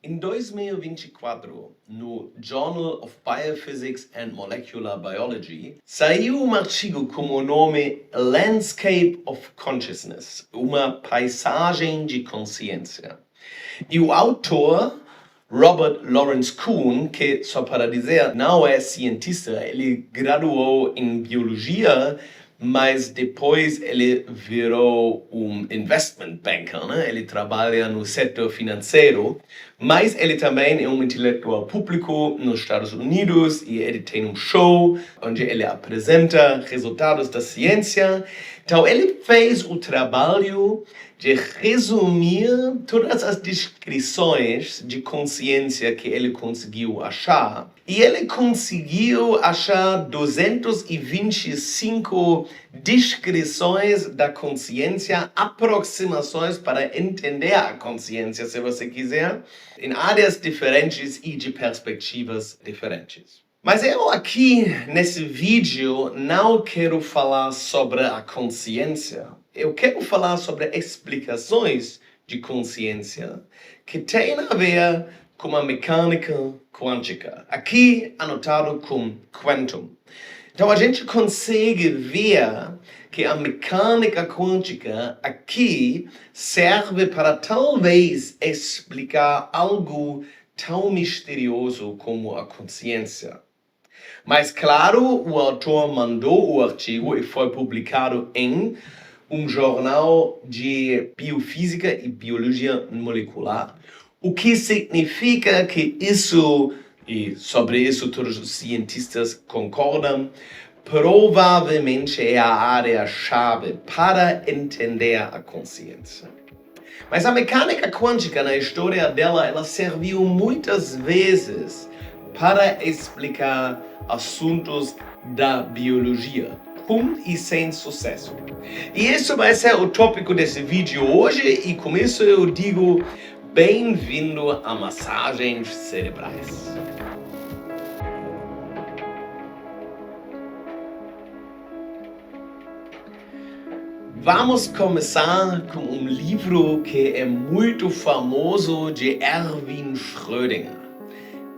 Em 2024, no Journal of Biophysics and Molecular Biology, saiu um artigo com o nome Landscape of Consciousness, uma paisagem de consciência. E o autor, Robert Lawrence Kuhn, que, só para dizer, não é cientista, ele graduou em biologia, mas depois ele virou um investment banker, né? Ele trabalha no setor financeiro, mas ele também é um intelectual público nos Estados Unidos e ele tem um show onde ele apresenta resultados da ciência. Então ele fez o trabalho de resumir todas as descrições de consciência que ele conseguiu achar. E ele conseguiu achar 225 descrições da consciência, aproximações para entender a consciência, se você quiser, em áreas diferentes e de perspectivas diferentes. Mas eu aqui, nesse vídeo, não quero falar sobre a consciência. Eu quero falar sobre explicações de consciência que têm a ver com a mecânica quântica. Aqui anotado com quantum. Então a gente consegue ver que a mecânica quântica aqui serve para talvez explicar algo tão misterioso como a consciência. Mas claro, o autor mandou o artigo e foi publicado em um jornal de biofísica e biologia molecular, o que significa que isso, e sobre isso todos os cientistas concordam, provavelmente é a área-chave para entender a consciência. Mas a mecânica quântica, na história dela, ela serviu muitas vezes para explicar assuntos da biologia, com e sem sucesso. E isso vai ser o tópico desse vídeo hoje, e com isso eu digo bem-vindo a Massagens Cerebrais. Vamos começar com um livro que é muito famoso de Erwin Schrödinger.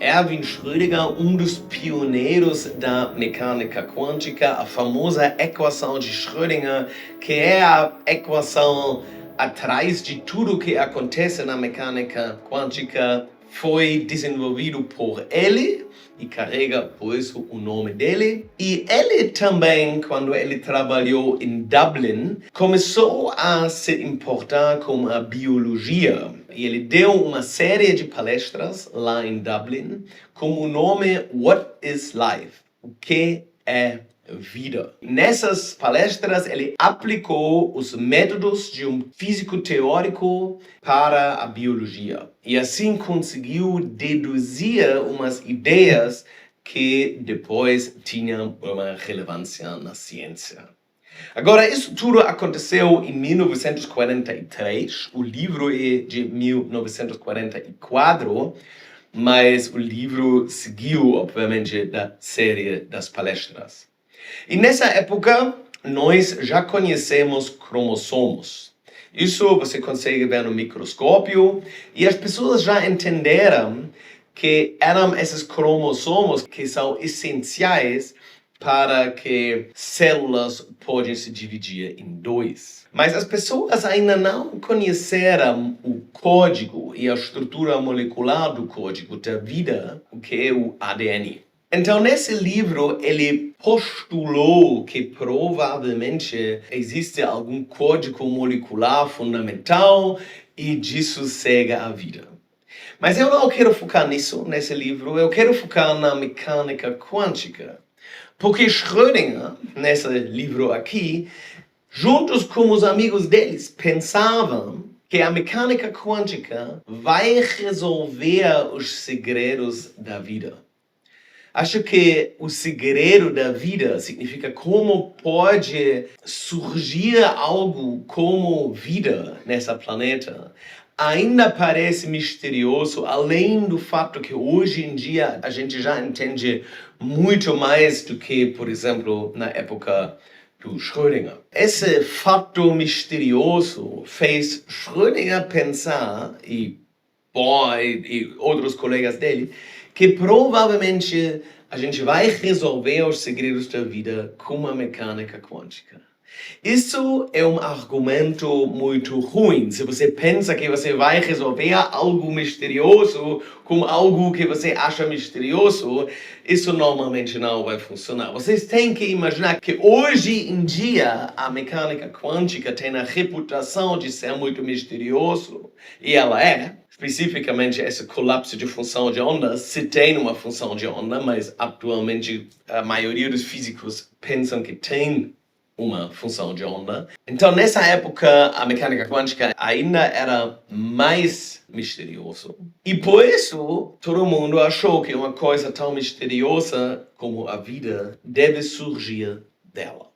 Erwin Schrödinger, um dos pioneiros da mecânica quântica, a famosa equação de Schrödinger, que é a equação atrás de tudo que acontece na mecânica quântica, foi desenvolvido por ele e carrega por isso o nome dele. E ele também, quando ele trabalhou em Dublin, começou a se importar com a biologia. E ele deu uma série de palestras lá em Dublin com o nome What is Life? O que é vida? Nessas palestras ele aplicou os métodos de um físico teórico para a biologia. E assim conseguiu deduzir umas ideias que depois tinham uma relevância na ciência. Agora, isso tudo aconteceu em 1943, o livro é de 1944, mas o livro seguiu, obviamente, da série das palestras. E nessa época, nós já conhecemos cromossomos. Isso você consegue ver no microscópio, e as pessoas já entenderam que eram esses cromossomos que são essenciais para que células possam se dividir em dois. Mas as pessoas ainda não conheceram o código e a estrutura molecular do código da vida, o que é o ADN. Então, nesse livro, ele postulou que provavelmente existe algum código molecular fundamental e disso segue a vida. Mas eu não quero focar nisso, nesse livro, eu quero focar na mecânica quântica. Porque Schrödinger, nesse livro aqui, juntos com os amigos deles, pensavam que a mecânica quântica vai resolver os segredos da vida. Acho que o segredo da vida significa como pode surgir algo como vida nessa planeta. Ainda parece misterioso, além do fato que hoje em dia a gente já entende muito mais do que, por exemplo, na época do Schrödinger. Esse fato misterioso fez Schrödinger pensar, e Bohr e outros colegas dele, que provavelmente a gente vai resolver os segredos da vida com a mecânica quântica. Isso é um argumento muito ruim. Se você pensa que você vai resolver algo misterioso com algo que você acha misterioso, isso normalmente não vai funcionar. Vocês têm que imaginar que hoje em dia a mecânica quântica tem a reputação de ser muito misterioso, e ela é. Especificamente esse colapso de função de onda, se tem uma função de onda, mas atualmente a maioria dos físicos pensam que tem uma função de onda. Então, nessa época, a mecânica quântica ainda era mais misterioso. E por isso, todo mundo achou que uma coisa tão misteriosa como a vida deve surgir dela.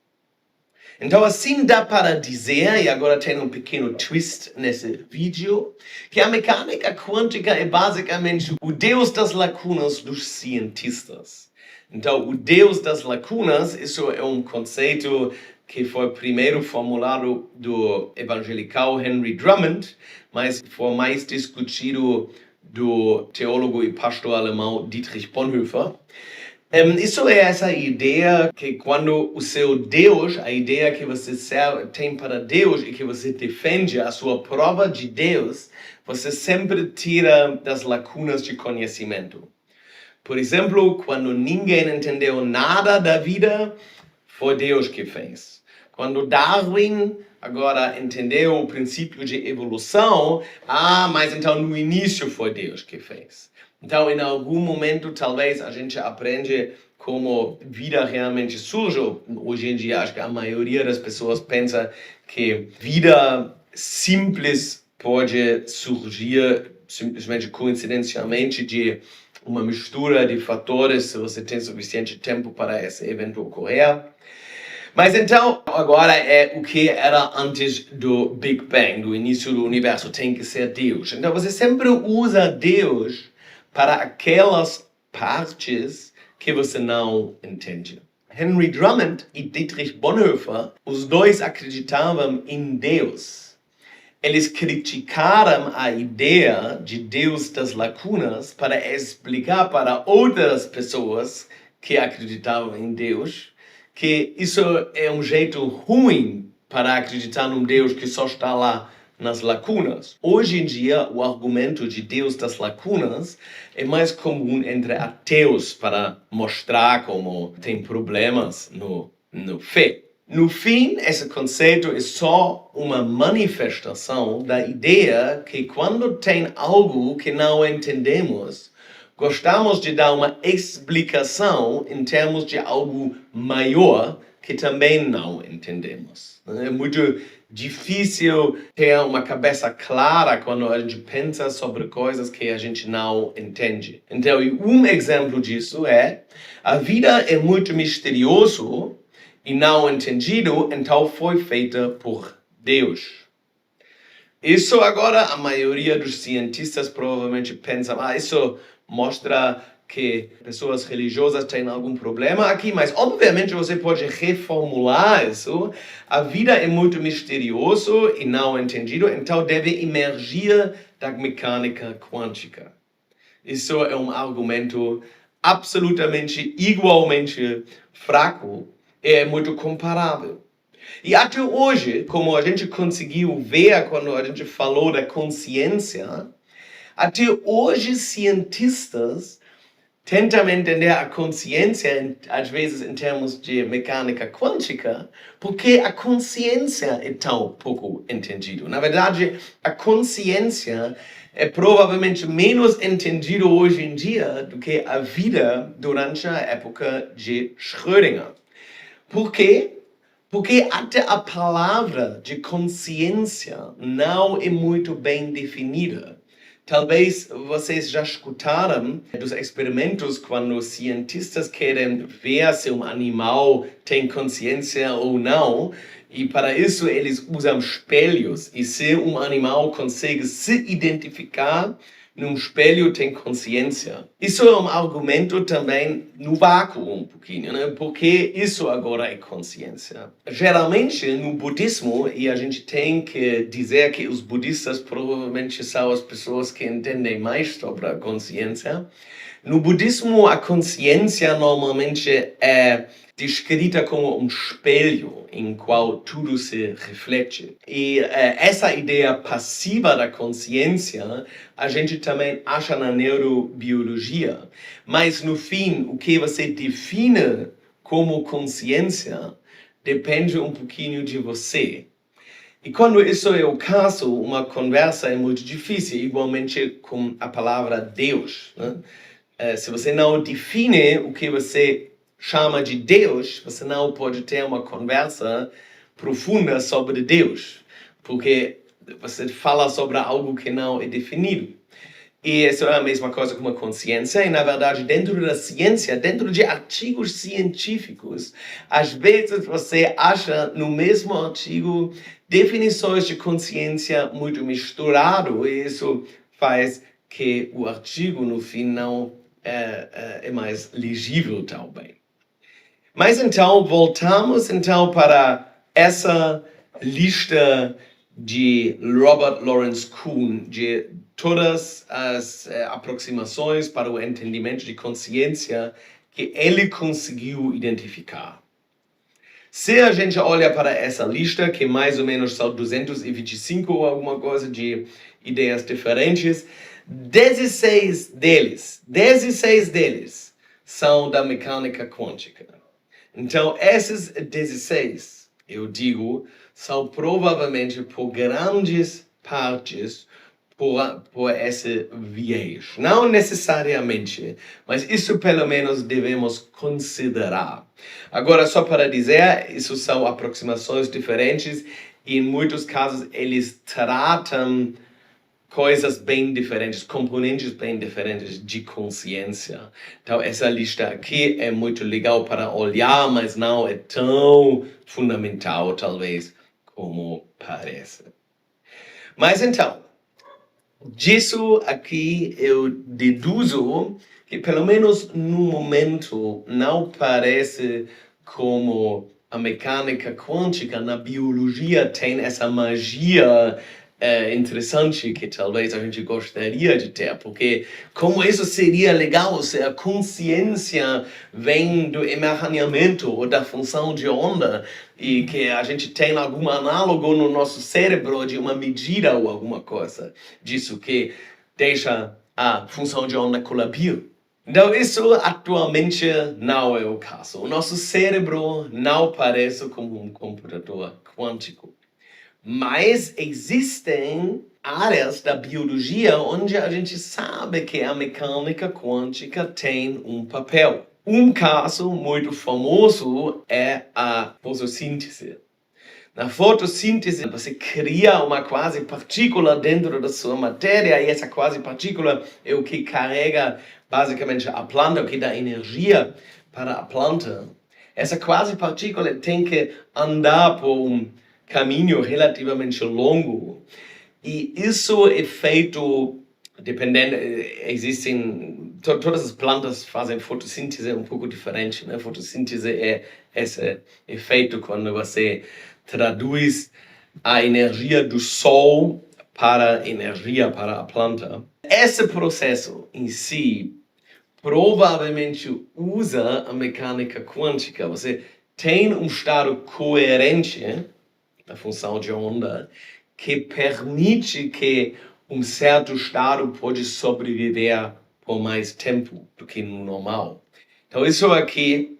Então, assim dá para dizer, e agora tem um pequeno twist nesse vídeo, que a mecânica quântica é basicamente o deus das lacunas dos cientistas. Então, o deus das lacunas, isso é um conceito que foi primeiro formulado do evangelical Henry Drummond, mas foi mais discutido do teólogo e pastor alemão Dietrich Bonhoeffer. Isso é essa ideia que quando o seu Deus, a ideia que você tem para Deus e que você defende a sua prova de Deus, você sempre tira das lacunas de conhecimento. Por exemplo, quando ninguém entendeu nada da vida, foi Deus que fez. Quando Darwin agora entendeu o princípio de evolução, mas então no início foi Deus que fez. Então, em algum momento, talvez a gente aprende como vida realmente surge. Hoje em dia, acho que a maioria das pessoas pensa que vida simples pode surgir simplesmente coincidencialmente de uma mistura de fatores, se você tem suficiente tempo para esse evento ocorrer. Mas então, agora é o que era antes do Big Bang, do início do universo, tem que ser Deus. Então você sempre usa Deus para aquelas partes que você não entende. Henry Drummond e Dietrich Bonhoeffer, os dois acreditavam em Deus. Eles criticaram a ideia de Deus das lacunas para explicar para outras pessoas que acreditavam em Deus que isso é um jeito ruim para acreditar num Deus que só está lá nas lacunas. Hoje em dia, o argumento de Deus das lacunas é mais comum entre ateus para mostrar como tem problemas no fé. No fim, esse conceito é só uma manifestação da ideia que quando tem algo que não entendemos, gostamos de dar uma explicação em termos de algo maior que também não entendemos. É muito difícil ter uma cabeça clara quando a gente pensa sobre coisas que a gente não entende. Então, um exemplo disso é: a vida é muito misterioso e não entendido, então foi feita por Deus. Isso agora a maioria dos cientistas provavelmente pensa, isso mostra que pessoas religiosas têm algum problema aqui, mas obviamente você pode reformular isso. A vida é muito misterioso e não entendido, então deve emergir da mecânica quântica. Isso é um argumento absolutamente igualmente fraco e é muito comparável. E até hoje, como a gente conseguiu ver quando a gente falou da consciência, até hoje cientistas tentam entender a consciência, às vezes em termos de mecânica quântica, porque a consciência é tão pouco entendida. Na verdade, a consciência é provavelmente menos entendida hoje em dia do que a vida durante a época de Schrödinger. Por quê? Porque até a palavra de consciência não é muito bem definida. Talvez vocês já escutaram dos experimentos quando cientistas querem ver se um animal tem consciência ou não, e para isso eles usam espelhos. E se um animal consegue se identificar num espelho tem consciência. Isso é um argumento também no vácuo um pouquinho, né? Porque isso agora é consciência. Geralmente no budismo, e a gente tem que dizer que os budistas provavelmente são as pessoas que entendem mais sobre a consciência. No budismo, a consciência normalmente é descrita como um espelho em qual tudo se reflete. E essa ideia passiva da consciência a gente também acha na neurobiologia. Mas, no fim, o que você define como consciência depende um pouquinho de você. E quando isso é o caso, uma conversa é muito difícil, igualmente com a palavra Deus, né? Se você não define o que você chama de Deus, você não pode ter uma conversa profunda sobre Deus, porque você fala sobre algo que não é definido. E isso é a mesma coisa com a consciência, e na verdade, dentro da ciência, dentro de artigos científicos, às vezes você acha no mesmo artigo definições de consciência muito misturado, e isso faz que o artigo, no fim, não é mais legível, talvez. Mas então, voltamos então para essa lista de Robert Lawrence Kuhn, de todas as aproximações para o entendimento de consciência que ele conseguiu identificar. Se a gente olha para essa lista, que mais ou menos são 225 ou alguma coisa de ideias diferentes, 16 deles são da mecânica quântica. Então, esses 16, eu digo, são provavelmente por grandes partes por esse viés. Não necessariamente, mas isso pelo menos devemos considerar. Agora, só para dizer, isso são aproximações diferentes e em muitos casos eles tratam coisas bem diferentes, componentes bem diferentes de consciência. Então, essa lista aqui é muito legal para olhar, mas não é tão fundamental, talvez, como parece. Mas então, disso aqui eu deduzo que, pelo menos no momento, não parece como a mecânica quântica na biologia tem essa magia interessante que talvez a gente gostaria de ter, porque como isso seria legal se a consciência vem do emaranhamento ou da função de onda e que a gente tem algum análogo no nosso cérebro de uma medida ou alguma coisa disso que deixa a função de onda colabir. Então, isso atualmente não é o caso. O nosso cérebro não parece como um computador quântico. Mas existem áreas da biologia onde a gente sabe que a mecânica quântica tem um papel. Um caso muito famoso é a fotossíntese. Na fotossíntese, você cria uma quase partícula dentro da sua matéria e essa quase partícula é o que carrega basicamente a planta, o que dá energia para a planta. Essa quase partícula tem que andar por caminho relativamente longo. E isso é feito, dependendo, existem, todas as plantas fazem fotossíntese um pouco diferente, né? Fotossíntese é esse efeito quando você traduz a energia do sol para energia para a planta. Esse processo em si provavelmente usa a mecânica quântica. Você tem um estado coerente da função de onda que permite que um certo estado pode sobreviver por mais tempo do que no normal. Então isso aqui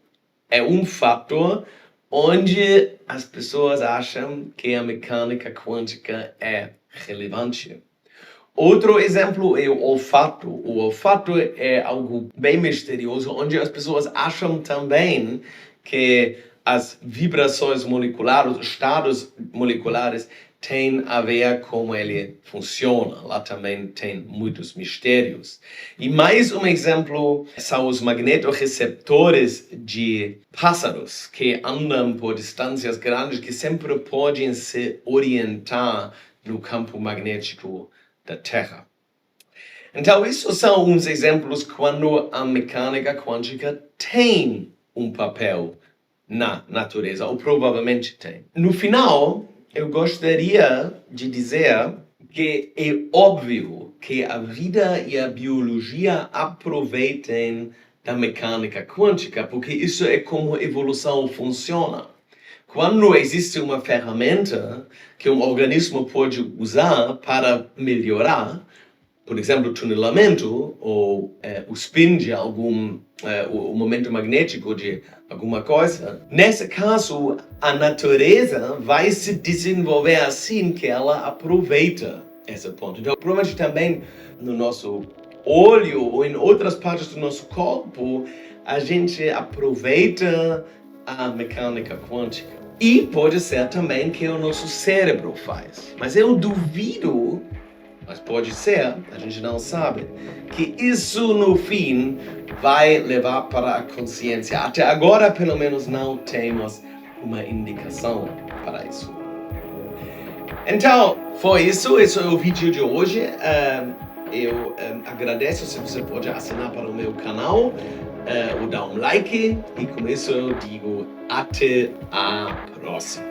é um fator onde as pessoas acham que a mecânica quântica é relevante. Outro exemplo é o olfato. O olfato é algo bem misterioso, onde as pessoas acham também que as vibrações moleculares, os estados moleculares, têm a ver com como ele funciona. Lá também tem muitos mistérios. E mais um exemplo são os magnetorreceptores de pássaros, que andam por distâncias grandes, que sempre podem se orientar no campo magnético da Terra. Então, isso são uns exemplos quando a mecânica quântica tem um papel na natureza, ou provavelmente tem. No final, eu gostaria de dizer que é óbvio que a vida e a biologia aproveitem da mecânica quântica, porque isso é como a evolução funciona. Quando existe uma ferramenta que um organismo pode usar para melhorar, por exemplo, o tunelamento ou o spin de o momento magnético de alguma coisa, nesse caso, a natureza vai se desenvolver assim que ela aproveita esse ponto. Então, provavelmente também no nosso olho ou em outras partes do nosso corpo, a gente aproveita a mecânica quântica. E pode ser também que o nosso cérebro faz. Mas eu duvido, mas pode ser, a gente não sabe, que isso no fim vai levar para a consciência. Até agora, pelo menos, não temos uma indicação para isso. Então, foi isso. Esse é o vídeo de hoje. Eu agradeço se você pode assinar para o meu canal ou dar um like. E com isso eu digo até a próxima.